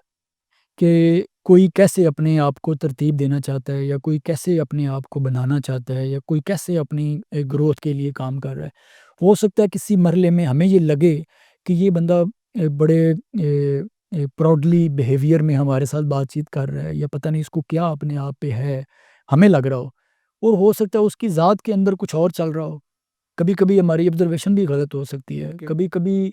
کہ کوئی کیسے اپنے آپ کو ترتیب دینا چاہتا ہے، یا کوئی کیسے اپنے آپ کو بنانا چاہتا ہے، یا کوئی کیسے اپنی گروتھ کے لیے کام کر رہا ہے۔ ہو سکتا ہے کسی مرحلے میں ہمیں یہ لگے کہ یہ بندہ بڑے پراؤڈلی بیہیویئر میں ہمارے ساتھ بات چیت کر رہا ہے، یا پتہ نہیں اس کو کیا اپنے آپ پہ ہے، ہمیں لگ رہا ہو، اور ہو سکتا ہے اس کی ذات کے اندر کچھ اور چل رہا ہو۔ کبھی کبھی ہماری آبزرویشن بھی غلط ہو سکتی ہے، کبھی کبھی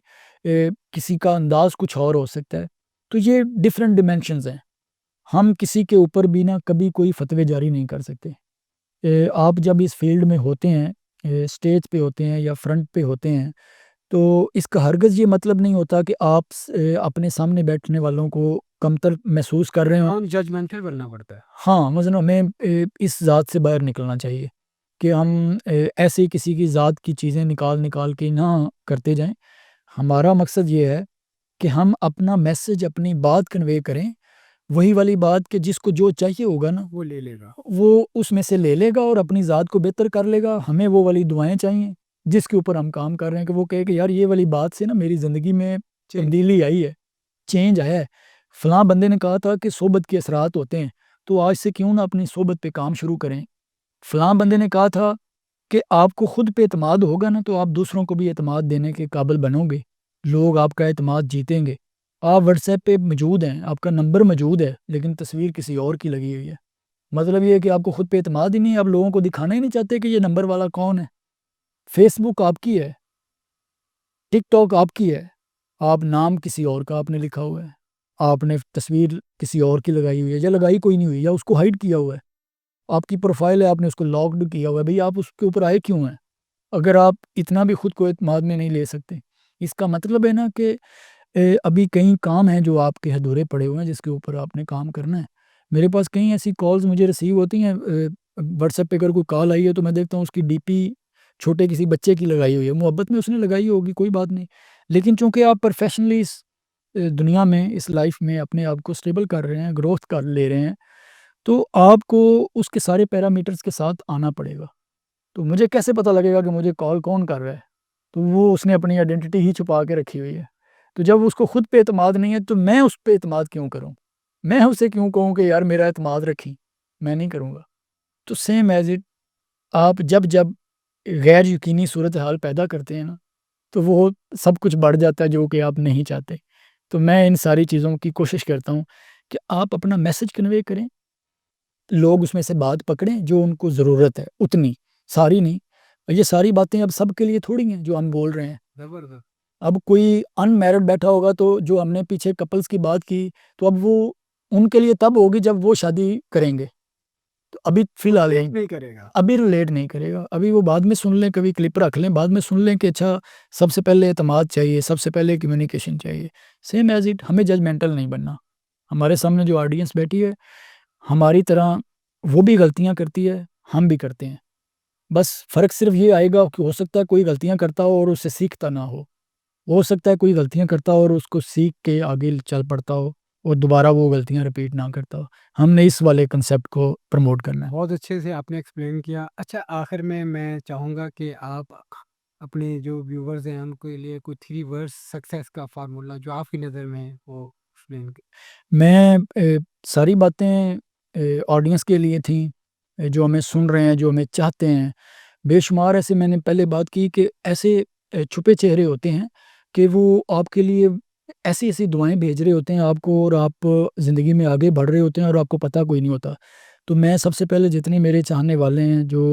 کسی کا انداز کچھ اور ہو سکتا ہے۔ تو یہ ڈفرینٹ ڈیمینشنز ہیں۔ ہم کسی کے اوپر بھی نہ کبھی کوئی فتوے جاری نہیں کر سکتے۔ آپ جب اس فیلڈ میں ہوتے ہیں، اسٹیج پہ ہوتے ہیں یا فرنٹ پہ ہوتے ہیں، تو اس کا ہرگز یہ مطلب نہیں ہوتا کہ آپ اپنے سامنے بیٹھنے والوں کو کمتر محسوس کر رہے ہوں۔ ججمنٹل بننا پڑتا ہے۔ ہاں، مثلا ہمیں اس ذات سے باہر نکلنا چاہیے کہ ہم ایسے کسی کی ذات کی چیزیں نکال کے نہ کرتے جائیں۔ ہمارا مقصد یہ ہے کہ ہم اپنا میسج، اپنی بات کنوے کریں، وہی والی بات کہ جس کو جو چاہیے ہوگا نا وہ لے لے گا، وہ اس میں سے لے لے گا اور اپنی ذات کو بہتر کر لے گا۔ ہمیں وہ والی دعائیں چاہیے جس کے اوپر ہم کام کر رہے ہیں، کہ وہ کہے کہ یار یہ والی بات سے نا میری زندگی میں تبدیلی آئی ہے، چینج آیا ہے۔ فلاں بندے نے کہا تھا کہ صحبت کے اثرات ہوتے ہیں، تو آج سے کیوں نہ اپنی صحبت پہ کام شروع کریں۔ فلاں بندے نے کہا تھا کہ آپ کو خود پہ اعتماد ہوگا نا تو آپ دوسروں کو بھی اعتماد دینے کے قابل بنو گے، لوگ آپ کا اعتماد جیتیں گے۔ آپ واٹس ایپ پہ موجود ہیں، آپ کا نمبر موجود ہے، لیکن تصویر کسی اور کی لگی ہوئی ہے۔ مطلب یہ ہے کہ آپ کو خود پہ اعتماد ہی نہیں ہے، آپ لوگوں کو دکھانا ہی نہیں چاہتے کہ یہ نمبر والا کون ہے۔ فیس بک آپ کی ہے، ٹک ٹاک آپ کی ہے، آپ نام کسی اور کا آپ نے لکھا ہوا ہے، آپ نے تصویر کسی اور کی لگائی ہوئی ہے، یا لگائی کوئی نہیں ہوئی، یا اس کو ہائڈ کیا ہوا ہے۔ آپ کی پروفائل ہے، آپ نے اس کو لاکڈ کیا ہوا ہے۔ بھئی آپ اس کے اوپر آئے کیوں ہیں اگر آپ اتنا بھی خود کو اعتماد میں نہیں لے سکتے؟ اس کا مطلب ہے نا کہ ابھی کئی کام ہیں جو آپ کے ادھورے پڑے ہوئے ہیں، جس کے اوپر آپ نے کام کرنا ہے۔ میرے پاس کئی ایسی کالز مجھے ریسیو ہوتی ہیں، واٹس ایپ پہ اگر کوئی کال آئی ہے تو میں دیکھتا ہوں اس کی ڈی پی چھوٹے کسی بچے کی لگائی ہوئی ہے، محبت میں اس نے لگائی ہوگی، کوئی بات نہیں، لیکن چونکہ آپ پروفیشنلی اس دنیا میں، اس لائف میں اپنے آپ کو سٹیبل کر رہے ہیں، گروتھ کر لے رہے ہیں، تو آپ کو اس کے سارے پیرامیٹرز کے ساتھ آنا پڑے گا۔ تو مجھے کیسے پتہ لگے گا کہ مجھے کال کون کر رہا ہے؟ تو وہ اس نے اپنی آئیڈینٹی ہی چھپا کے رکھی ہوئی ہے۔ تو جب اس کو خود پہ اعتماد نہیں ہے تو میں اس پہ اعتماد کیوں کروں؟ میں اسے کیوں کہوں کہ یار میرا اعتماد رکھی؟ میں نہیں کروں گا۔ تو سیم ایز اٹ، آپ جب غیر یقینی صورتحال پیدا کرتے ہیں نا، تو وہ سب کچھ بڑھ جاتا ہے جو کہ آپ نہیں چاہتے۔ تو میں ان ساری چیزوں کی کوشش کرتا ہوں کہ آپ اپنا میسج کنوے کریں، لوگ اس میں سے بات پکڑیں جو ان کو ضرورت ہے، اتنی ساری نہیں۔ یہ ساری باتیں اب سب کے لیے تھوڑی ہیں جو ہم بول رہے ہیں۔ زبردست۔ اب کوئی ان میرڈ بیٹھا ہوگا تو جو ہم نے پیچھے کپلز کی بات کی، تو اب وہ ان کے لیے تب ہوگی جب وہ شادی کریں گے۔ تو ابھی فی الحال نہیں کرے گا۔ ابھی ریلیٹ نہیں کرے گا، ابھی وہ بعد میں سن لیں، کبھی کلپ رکھ لیں، بعد میں سن لیں کہ اچھا سب سے پہلے اعتماد چاہیے، سب سے پہلے کمیونیکیشن چاہیے۔ سیم ایز اٹ، ہمیں ججمنٹل نہیں بننا۔ ہمارے سامنے جو آڈینس بیٹھی ہے، ہماری طرح وہ بھی غلطیاں کرتی ہے، ہم بھی کرتے ہیں، بس فرق صرف یہ آئے گا کہ ہو سکتا ہے کوئی غلطیاں کرتا ہو اور اس سے سیکھتا نہ ہو سکتا ہے کوئی غلطیاں کرتا ہو اور اس کو سیکھ کے آگے چل پڑتا ہو اور دوبارہ وہ غلطیاں رپیٹ نہ کرتا ہو۔ ہم نے اس والے کنسیپٹ کو پروموٹ کرنا ہے۔ بہت اچھے سے آپ نے ایکسپلین کیا۔ اچھا، آخر میں چاہوں گا کہ آپ اپنے جو ویورز ہیں ان کے لیے کوئی 3 ورڈز سکسیس کا فارمولا جو آپ کی نظر میں ہے وہ ایکسپلین میں ساری باتیں آڈینس کے لیے تھیں، جو ہمیں سن رہے ہیں، جو ہمیں چاہتے ہیں۔ بے شمار ایسے میں نے پہلے بات کی کہ ایسے چھپے چہرے ہوتے ہیں کہ وہ آپ کے لیے ایسی ایسی دعائیں بھیج رہے ہوتے ہیں آپ کو، اور آپ زندگی میں آگے بڑھ رہے ہوتے ہیں اور آپ کو پتہ کوئی نہیں ہوتا۔ تو میں سب سے پہلے جتنے میرے چاہنے والے ہیں جو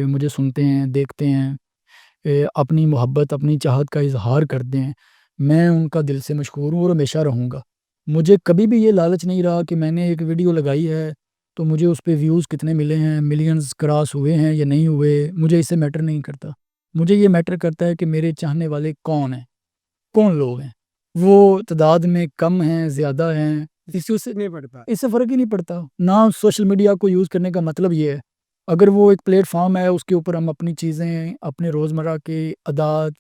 مجھے سنتے ہیں، دیکھتے ہیں، اپنی محبت، اپنی چاہت کا اظہار کرتے ہیں، میں ان کا دل سے مشکور ہوں اور ہمیشہ رہوں گا۔ مجھے کبھی بھی یہ لالچ نہیں رہا کہ میں نے ایک ویڈیو لگائی ہے تو مجھے اس پہ ویوز کتنے ملے ہیں، ملینز کراس ہوئے ہیں یا نہیں ہوئے، مجھے اس سے میٹر نہیں کرتا۔ مجھے یہ میٹر کرتا ہے کہ میرے چاہنے والے کون ہیں، کون لوگ ہیں، وہ تعداد میں کم ہیں، زیادہ ہیں، نہیں پڑتا۔ اس سے فرق ہی نہیں پڑتا۔ نہ سوشل میڈیا کو یوز کرنے کا مطلب یہ ہے، اگر وہ ایک پلیٹ فارم ہے، اس کے اوپر ہم اپنی چیزیں، اپنے روزمرہ کے عادات،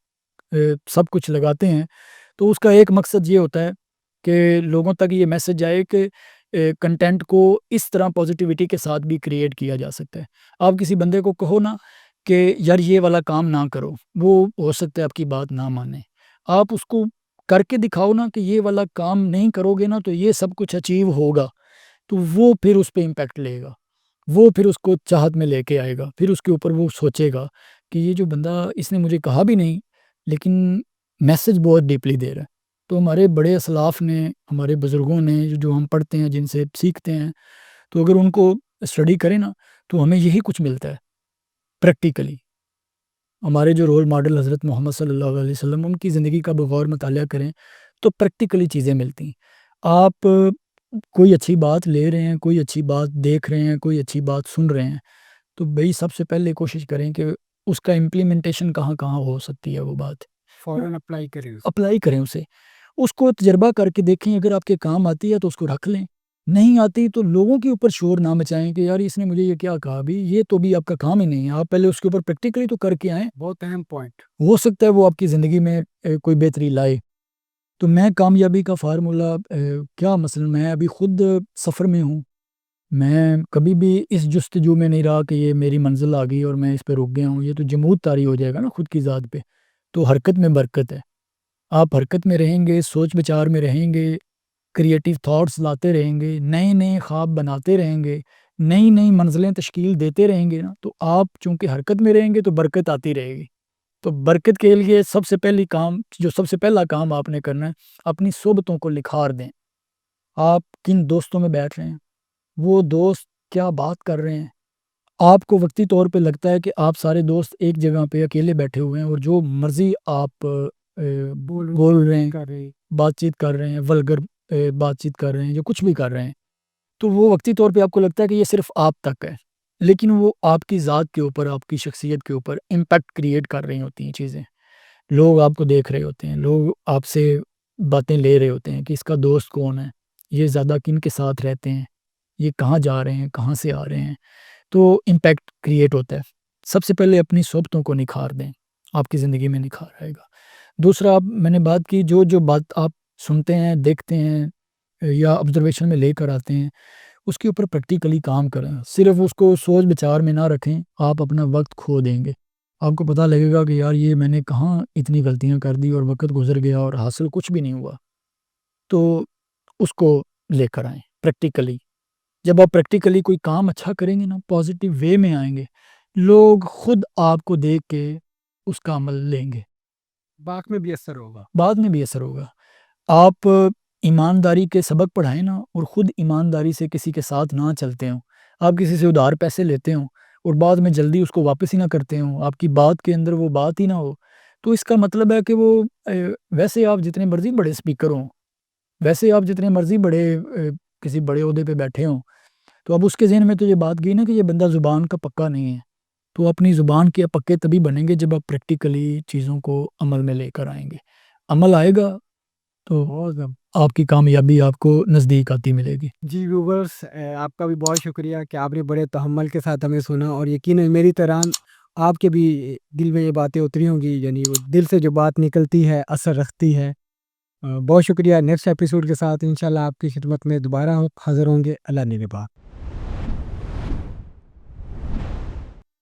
سب کچھ لگاتے ہیں، تو اس کا ایک مقصد یہ ہوتا ہے کہ لوگوں تک یہ میسج آئے کہ کنٹینٹ کو اس طرح پازیٹیوٹی کے ساتھ بھی کریٹ کیا جا سکتا ہے۔ آپ کسی بندے کو کہو نا کہ یار یہ والا کام نہ کرو، وہ ہو سکتا ہے آپ کی بات نہ مانے۔ آپ اس کو کر کے دکھاؤ نا کہ یہ والا کام نہیں کرو گے نا تو یہ سب کچھ اچیو ہوگا۔ تو وہ پھر اس پہ امپیکٹ لے گا، وہ پھر اس کو چاہت میں لے کے آئے گا، پھر اس کے اوپر وہ سوچے گا کہ یہ جو بندہ اس نے مجھے کہا بھی نہیں لیکن میسج بہت ڈیپلی دے رہا ہے۔ تو ہمارے بڑے اسلاف نے، ہمارے بزرگوں نے جو ہم پڑھتے ہیں، جن سے سیکھتے ہیں، تو اگر ان کو اسٹڈی کریں نا تو ہمیں یہی کچھ ملتا ہے پریکٹیکلی۔ ہمارے جو رول ماڈل حضرت محمد صلی اللہ علیہ وسلم، ان کی زندگی کا بغور مطالعہ کریں تو پریکٹیکلی چیزیں ملتی ہیں۔ آپ کوئی اچھی بات لے رہے ہیں، کوئی اچھی بات دیکھ رہے ہیں، کوئی اچھی بات سن رہے ہیں، تو بھئی سب سے پہلے کوشش کریں کہ اس کا امپلیمنٹیشن کہاں کہاں ہو سکتی ہے، وہ بات فوراً اپلائی کریں اسے، اس کو تجربہ کر کے دیکھیں، اگر آپ کے کام آتی ہے تو اس کو رکھ لیں، نہیں آتی تو لوگوں کے اوپر شور نہ مچائیں کہ یار اس نے مجھے یہ کیا کہا، بھی یہ تو بھی آپ کا کام ہی نہیں ہے، آپ پہلے اس کے اوپر پریکٹیکلی تو کر کے آئیں، بہت اہم پوائنٹ۔ ہو سکتا ہے وہ آپ کی زندگی میں کوئی بہتری لائے۔ تو میں کامیابی کا فارمولہ کیا، مثلا میں ابھی خود سفر میں ہوں، میں کبھی بھی اس جستجو میں نہیں رہا کہ یہ میری منزل آ گئی اور میں اس پہ رک گیا ہوں، یہ تو جمود طاری ہو جائے گا نا خود کی ذات پہ۔ تو حرکت میں برکت ہے، آپ حرکت میں رہیں گے، سوچ بچار میں رہیں گے، کریٹیو تھاٹس لاتے رہیں گے، نئے نئے خواب بناتے رہیں گے، نئی نئی منزلیں تشکیل دیتے رہیں گے نا، تو آپ چونکہ حرکت میں رہیں گے تو برکت آتی رہے گی۔ تو برکت کے لیے سب سے پہلا کام آپ نے کرنا ہے، اپنی صحبتوں کو نکھار دیں۔ آپ کن دوستوں میں بیٹھ رہے ہیں، وہ دوست کیا بات کر رہے ہیں، آپ کو وقتی طور پہ لگتا ہے کہ آپ سارے دوست ایک جگہ پہ اکیلے بیٹھے ہوئے ہیں اور جو مرضی آپ بول رہے ہیں، بات چیت کر رہے ہیں، ولگر بات چیت کر رہے ہیں، جو کچھ بھی کر رہے ہیں، تو وہ وقتی طور پہ آپ کو لگتا ہے کہ یہ صرف آپ تک ہے، لیکن وہ آپ کی ذات کے اوپر، آپ کی شخصیت کے اوپر امپیکٹ کریٹ کر رہی ہوتی ہیں چیزیں۔ لوگ آپ کو دیکھ رہے ہوتے ہیں، لوگ آپ سے باتیں لے رہے ہوتے ہیں کہ اس کا دوست کون ہے، یہ زیادہ کن کے ساتھ رہتے ہیں، یہ کہاں جا رہے ہیں، کہاں سے آ رہے ہیں، تو امپیکٹ کریٹ ہوتا ہے۔ سب سے پہلے اپنی صحبتوں کو نکھار دیں، آپ کی زندگی میں نکھار آئے گا۔ دوسرا، میں نے بات کی، جو بات آپ سنتے ہیں، دیکھتے ہیں یا آبزرویشن میں لے کر آتے ہیں، اس کے اوپر پریکٹیکلی کام کریں، صرف اس کو سوچ بچار میں نہ رکھیں، آپ اپنا وقت کھو دیں گے۔ آپ کو پتہ لگے گا کہ یار یہ میں نے کہاں اتنی غلطیاں کر دی اور وقت گزر گیا اور حاصل کچھ بھی نہیں ہوا۔ تو اس کو لے کر آئیں پریکٹیکلی۔ جب آپ پریکٹیکلی کوئی کام اچھا کریں گے نا، پازیٹیو وے میں آئیں گے، لوگ خود آپ کو دیکھ کے اس کا عمل لیں گے، بعد میں بھی اثر ہوگا۔ آپ ایمانداری کے سبق پڑھائیں نا اور خود ایمانداری سے کسی کے ساتھ نہ چلتے ہوں، آپ کسی سے ادھار پیسے لیتے ہوں اور بعد میں جلدی اس کو واپس ہی نہ کرتے ہوں، آپ کی بات کے اندر وہ بات ہی نہ ہو، تو اس کا مطلب ہے کہ وہ ویسے آپ جتنے مرضی بڑے اسپیکر ہوں، ویسے آپ جتنے مرضی بڑے کسی بڑے عہدے پہ بیٹھے ہوں، تو اب اس کے ذہن میں تو یہ بات گئی نا کہ یہ بندہ زبان کا پکا نہیں ہے۔ تو اپنی زبان کے پکے تبھی بنیں گے جب آپ پریکٹیکلی چیزوں کو عمل میں لے کر آئیں گے۔ عمل آئے گا تو آپ کی کامیابی آپ کو نزدیک آتی ملے گی۔ جی ویورس، آپ کا بھی بہت شکریہ کہ آپ نے بڑے تحمل کے ساتھ ہمیں سنا، اور یقیناً میری طرح آپ کے بھی دل میں یہ باتیں اتری ہوں گی، یعنی وہ دل سے جو بات نکلتی ہے اثر رکھتی ہے۔ بہت شکریہ۔ نیکسٹ ایپیسوڈ کے ساتھ انشاءاللہ آپ کی خدمت میں دوبارہ حاضر ہوں گے۔ اللہ نگہبان۔